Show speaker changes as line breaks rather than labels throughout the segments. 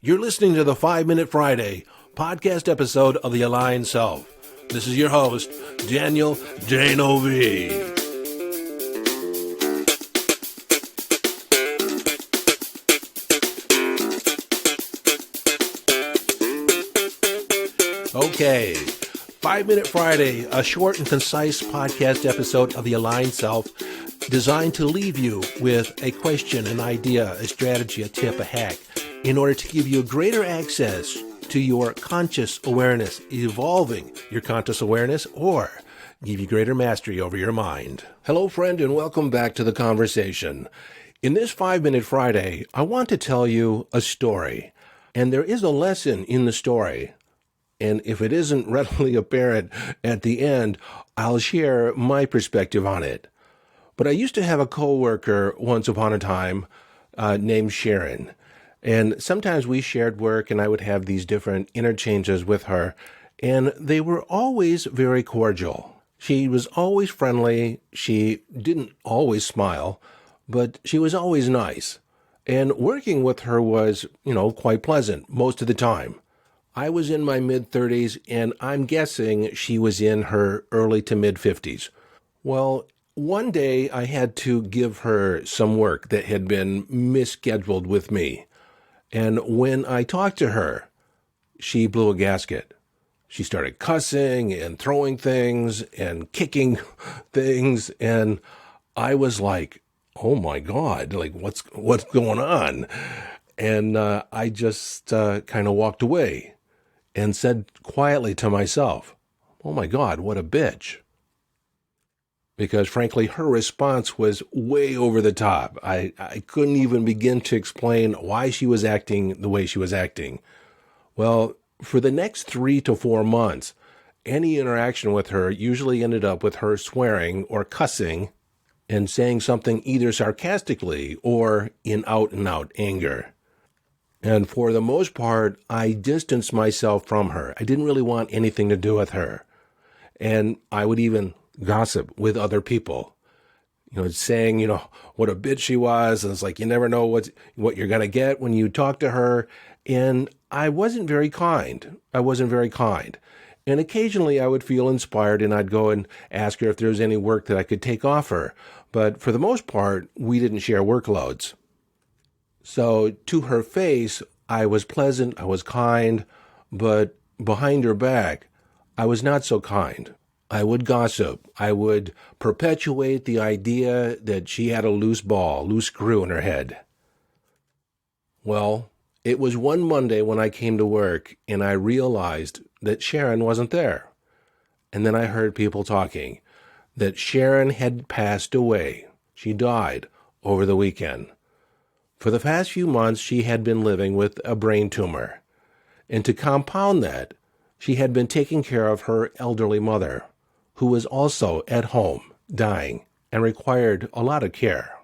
You're listening to the 5-Minute Friday podcast episode of The Aligned Self. This is your host, Daniel J-N-O-V. Okay, 5-Minute Friday, a short and concise podcast episode of The Aligned Self, designed to leave you with a question, an idea, a strategy, a tip, a hack, in order to give you greater access to your conscious awareness, evolving your conscious awareness, or give you greater mastery over your mind. Hello, friend, and welcome back to the conversation. In this 5-Minute Friday, I want to tell you a story, and there is a lesson in the story. And if it isn't readily apparent at the end, I'll share my perspective on it. But I used to have a coworker once upon a time named Sharon. And sometimes we shared work and I would have these different interchanges with her. And they were always very cordial. She was always friendly. She didn't always smile, but she was always nice. And working with her was, quite pleasant most of the time. I was in my mid-30s, and I'm guessing she was in her early to mid-50s. Well, one day I had to give her some work that had been misscheduled with me. And when I talked to her, she blew a gasket. She started cussing and throwing things and kicking things, and I was like, oh my God, what's going on? And I just kind of walked away and said quietly to myself, oh my God, what a bitch. Because frankly, her response was way over the top. I couldn't even begin to explain why she was acting the way she was acting. Well, for the next 3 to 4 months, any interaction with her usually ended up with her swearing or cussing and saying something either sarcastically or in out-and-out anger. And for the most part, I distanced myself from her. I didn't really want anything to do with her. And I would even gossip with other people, saying, what a bitch she was. And it's like, you never know what you're going to get when you talk to her. And I wasn't very kind. And occasionally I would feel inspired and I'd go and ask her if there was any work that I could take off her. But for the most part, we didn't share workloads. So to her face, I was pleasant, I was kind, but behind her back, I was not so kind. I would gossip. I would perpetuate the idea that she had a loose screw in her head. Well, it was one Monday when I came to work and I realized that Sharon wasn't there. And then I heard people talking that Sharon had passed away. She died over the weekend. For the past few months, she had been living with a brain tumor. And to compound that, she had been taking care of her elderly mother, who was also at home, dying, and required a lot of care.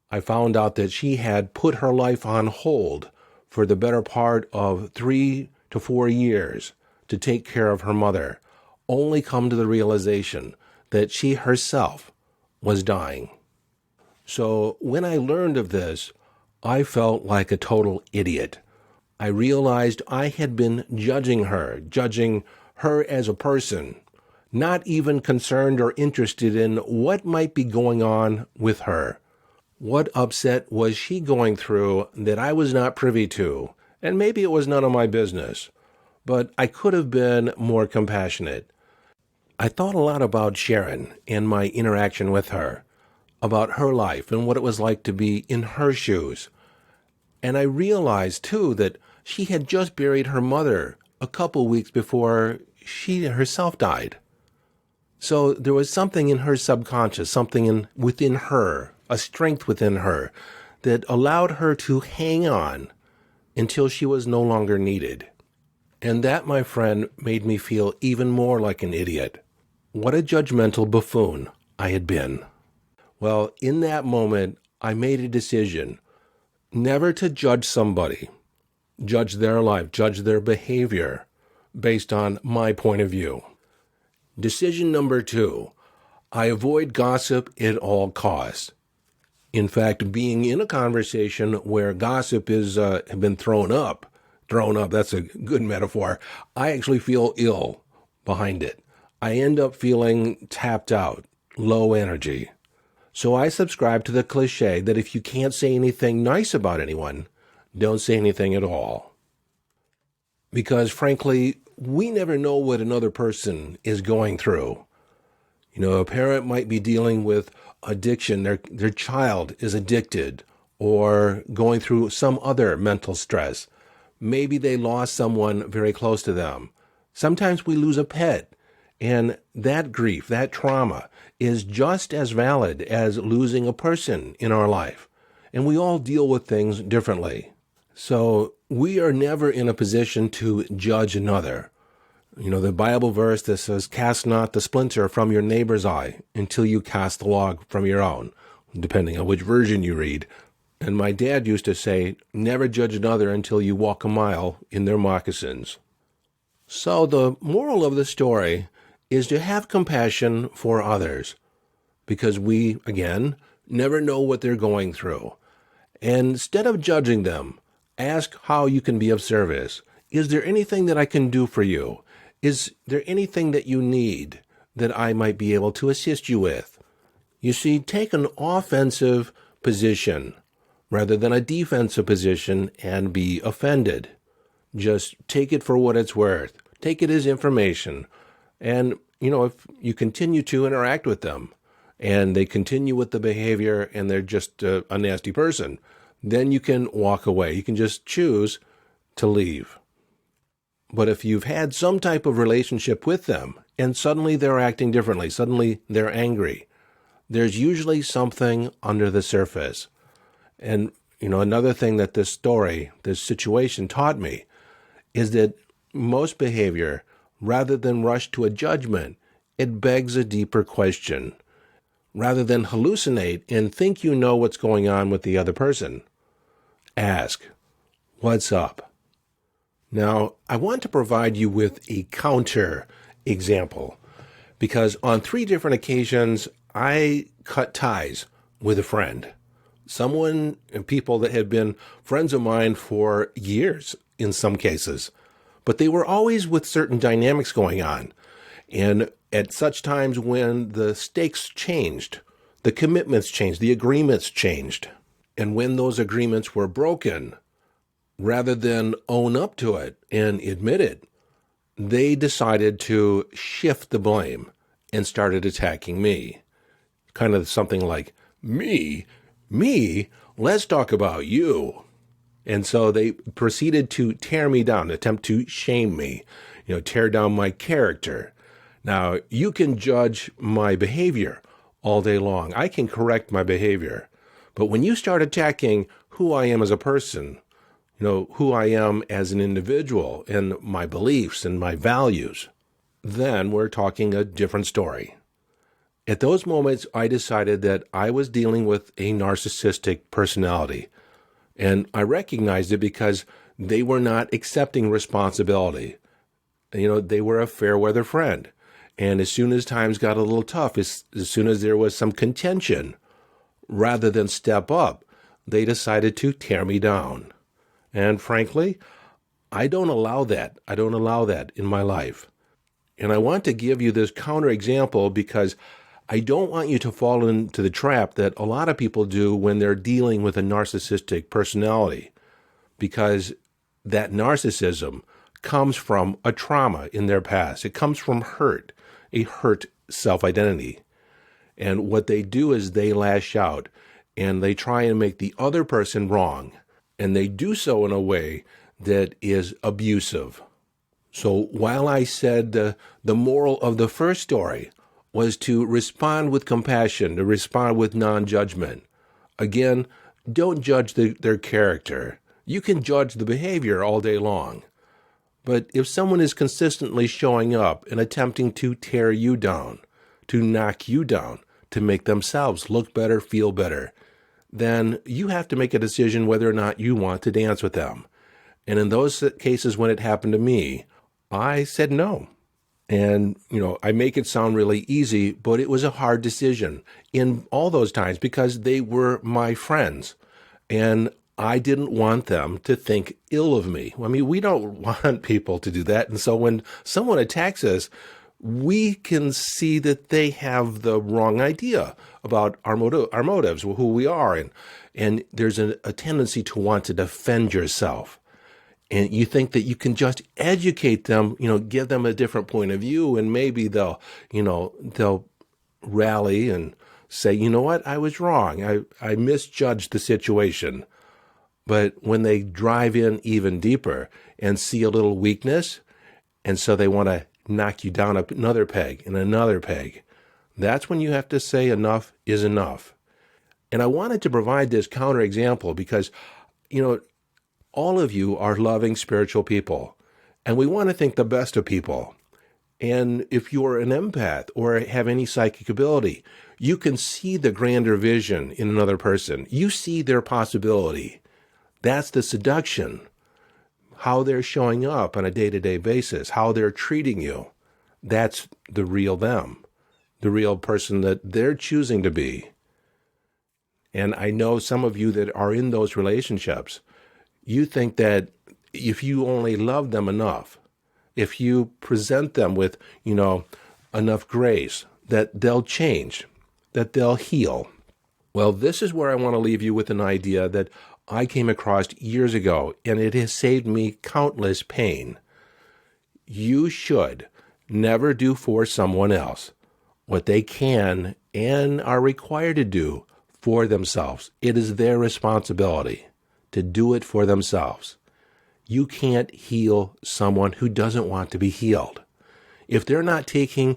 I found out that she had put her life on hold for the better part of 3 to 4 years to take care of her mother, only come to the realization that she herself was dying. So when I learned of this, I felt like a total idiot. I realized I had been judging her as a person, not even concerned or interested in what might be going on with her. What upset was she going through that I was not privy to? And maybe it was none of my business, but I could have been more compassionate. I thought a lot about Sharon and my interaction with her, about her life and what it was like to be in her shoes. And I realized, too, that she had just buried her mother a couple weeks before she herself died. So there was something in her subconscious, within her, a strength within her, that allowed her to hang on until she was no longer needed. And that, my friend, made me feel even more like an idiot. What a judgmental buffoon I had been. Well, in that moment, I made a decision never to judge somebody, judge their life, judge their behavior based on my point of view. Decision number 2, I avoid gossip at all costs. In fact, being in a conversation where gossip is have been thrown up, that's a good metaphor, I actually feel ill behind it. I end up feeling tapped out, low energy. So I subscribe to the cliche that if you can't say anything nice about anyone, don't say anything at all. Because frankly, we never know what another person is going through. A parent might be dealing with addiction, their child is addicted, or going through some other mental stress. Maybe they lost someone very close to them. Sometimes we lose a pet, and that grief, that trauma, is just as valid as losing a person in our life. And we all deal with things differently. So we are never in a position to judge another. The Bible verse that says, cast not the splinter from your neighbor's eye until you cast the log from your own, depending on which version you read. And my dad used to say, never judge another until you walk a mile in their moccasins. So the moral of the story is to have compassion for others, because we, again, never know what they're going through. And instead of judging them, ask how you can be of service. Is there anything that I can do for you? Is there anything that you need that I might be able to assist you with? You see, take an offensive position rather than a defensive position and be offended. Just take it for what it's worth. Take it as information. And, if you continue to interact with them and they continue with the behavior and they're just a nasty person, then you can walk away. You can just choose to leave. But if you've had some type of relationship with them and suddenly they're acting differently, suddenly they're angry, there's usually something under the surface. And, another thing that this situation taught me is that most behavior, rather than rush to a judgment, it begs a deeper question. Rather than hallucinate and think you know what's going on with the other person, ask, what's up? Now, I want to provide you with a counter example, because on 3 different occasions, I cut ties with a friend. People that had been friends of mine for years in some cases, but they were always with certain dynamics going on. And at such times when the stakes changed, the commitments changed, the agreements changed, and when those agreements were broken, rather than own up to it and admit it, they decided to shift the blame and started attacking me. Kind of something like, me, let's talk about you. And so they proceeded to tear me down, attempt to shame me, tear down my character. Now, you can judge my behavior all day long. I can correct my behavior. But when you start attacking who I am as a person, who I am as an individual and my beliefs and my values, then we're talking a different story. At those moments, I decided that I was dealing with a narcissistic personality. And I recognized it because they were not accepting responsibility. They were a fair weather friend. And as soon as times got a little tough, as soon as there was some contention, rather than step up, they decided to tear me down. And frankly, I don't allow that. I don't allow that in my life. And I want to give you this counterexample because I don't want you to fall into the trap that a lot of people do when they're dealing with a narcissistic personality, because that narcissism comes from a trauma in their past. It comes from hurt, a hurt self-identity. And what they do is they lash out and they try and make the other person wrong. And they do so in a way that is abusive. So while I said the moral of the first story was to respond with compassion, to respond with non-judgment, again, don't judge their character. You can judge the behavior all day long. But if someone is consistently showing up and attempting to tear you down, to knock you down, to make themselves look better, feel better, then you have to make a decision whether or not you want to dance with them. And in those cases when it happened to me, I said no. And, I make it sound really easy, but it was a hard decision in all those times because they were my friends. And I didn't want them to think ill of me. I mean, we don't want people to do that. And so when someone attacks us, we can see that they have the wrong idea about our motives, who we are. And there's a tendency to want to defend yourself. And you think that you can just educate them, give them a different point of view, and maybe they'll rally and say, you know what, I was wrong. I misjudged the situation. But when they drive in even deeper and see a little weakness, and so they want to knock you down another peg and another peg, that's when you have to say enough is enough. And I wanted to provide this counterexample because, all of you are loving spiritual people, and we want to think the best of people. And if you're an empath or have any psychic ability, you can see the grander vision in another person. You see their possibility. That's the seduction. How they're showing up on a day-to-day basis, how they're treating you. That's the real them, the real person that they're choosing to be. And I know some of you that are in those relationships, you think that if you only love them enough, if you present them with, enough grace, that they'll change, that they'll heal. Well, this is where I want to leave you with an idea that I came across years ago, and it has saved me countless pain. You should never do for someone else what they can and are required to do for themselves. It is their responsibility to do it for themselves. You can't heal someone who doesn't want to be healed. If they're not taking,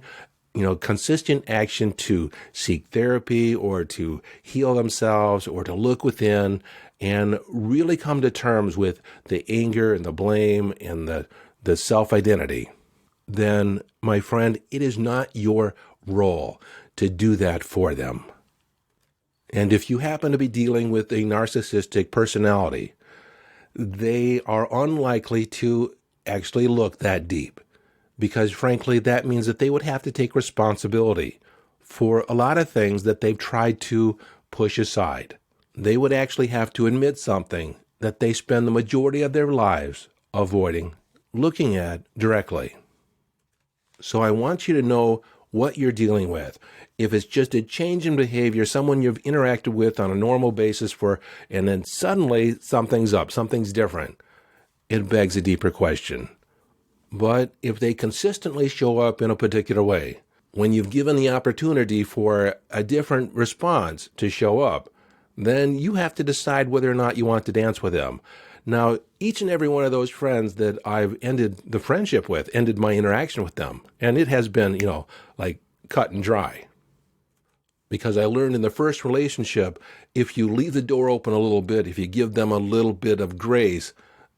consistent action to seek therapy or to heal themselves or to look within and really come to terms with the anger and the blame and the self-identity, then, my friend, it is not your role to do that for them. And if you happen to be dealing with a narcissistic personality, they are unlikely to actually look that deep because, frankly, that means that they would have to take responsibility for a lot of things that they've tried to push aside. They would actually have to admit something that they spend the majority of their lives avoiding looking at directly. So I want you to know what you're dealing with. If it's just a change in behavior, someone you've interacted with on a normal basis and then suddenly something's up, something's different, it begs a deeper question. But if they consistently show up in a particular way, when you've given the opportunity for a different response to show up, then you have to decide whether or not you want to dance with them. Now, each and every one of those friends that I've ended the friendship with, ended my interaction with them, and it has been, like cut and dry. Because I learned in the first relationship, if you leave the door open a little bit, if you give them a little bit of grace,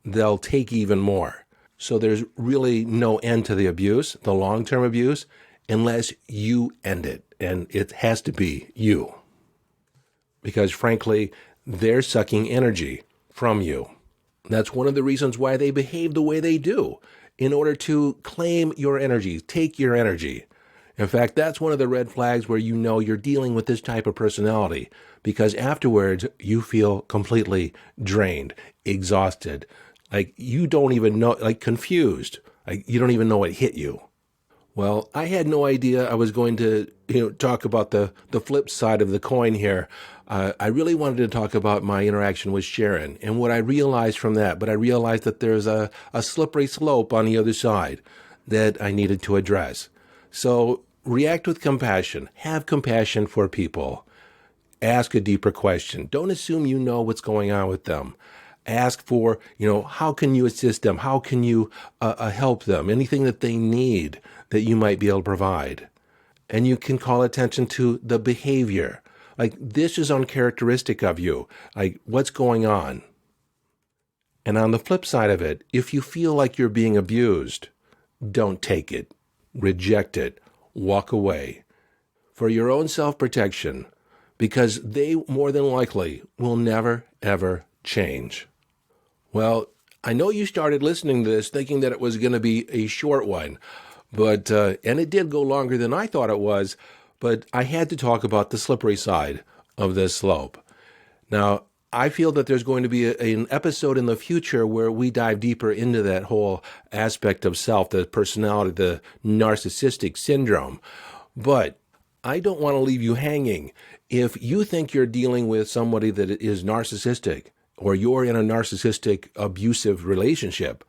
they'll take even more. So there's really no end to the abuse, the long-term abuse, unless you end it. And it has to be you. Because frankly, they're sucking energy from you. That's one of the reasons why they behave the way they do, in order to claim your energy, take your energy. In fact, that's one of the red flags where you know you're dealing with this type of personality, because afterwards you feel completely drained, exhausted, like you don't even know, like confused, like you don't even know what hit you. Well, I had no idea I was going to, talk about the flip side of the coin here. I really wanted to talk about my interaction with Sharon and what I realized from that, but I realized that there's a slippery slope on the other side that I needed to address. So react with compassion. Have compassion for people. Ask a deeper question. Don't assume you know what's going on with them. Ask for, how can you assist them? How can you help them? Anything that they need that you might be able to provide. And you can call attention to the behavior. Like, this is uncharacteristic of you. Like, what's going on? And on the flip side of it, if you feel like you're being abused, don't take it. Reject it. Walk away. For your own self-protection, because they more than likely will never, ever change. Well, I know you started listening to this thinking that it was going to be a short one, But and it did go longer than I thought it was, but I had to talk about the slippery side of this slope. Now, I feel that there's going to be an episode in the future where we dive deeper into that whole aspect of self, the personality, the narcissistic syndrome. But I don't want to leave you hanging. If you think you're dealing with somebody that is narcissistic, or you're in a narcissistic abusive relationship,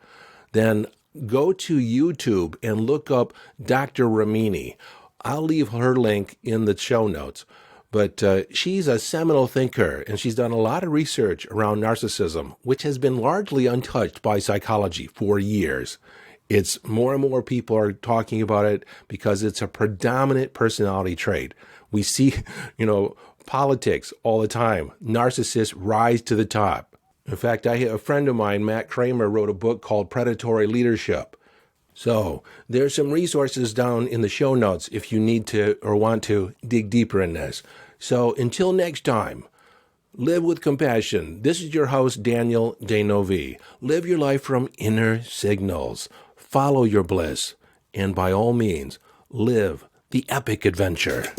then go to YouTube and look up Dr. Ramini. I'll leave her link in the show notes. But she's a seminal thinker, and she's done a lot of research around narcissism, which has been largely untouched by psychology for years. It's more and more people are talking about it because it's a predominant personality trait. We see, politics all the time. Narcissists rise to the top. In fact, a friend of mine, Matt Kramer, wrote a book called Predatory Leadership. So there's some resources down in the show notes if you need to or want to dig deeper in this. So until next time, live with compassion. This is your host, Daniel Denovi. Live your life from inner signals. Follow your bliss. And by all means, live the epic adventure.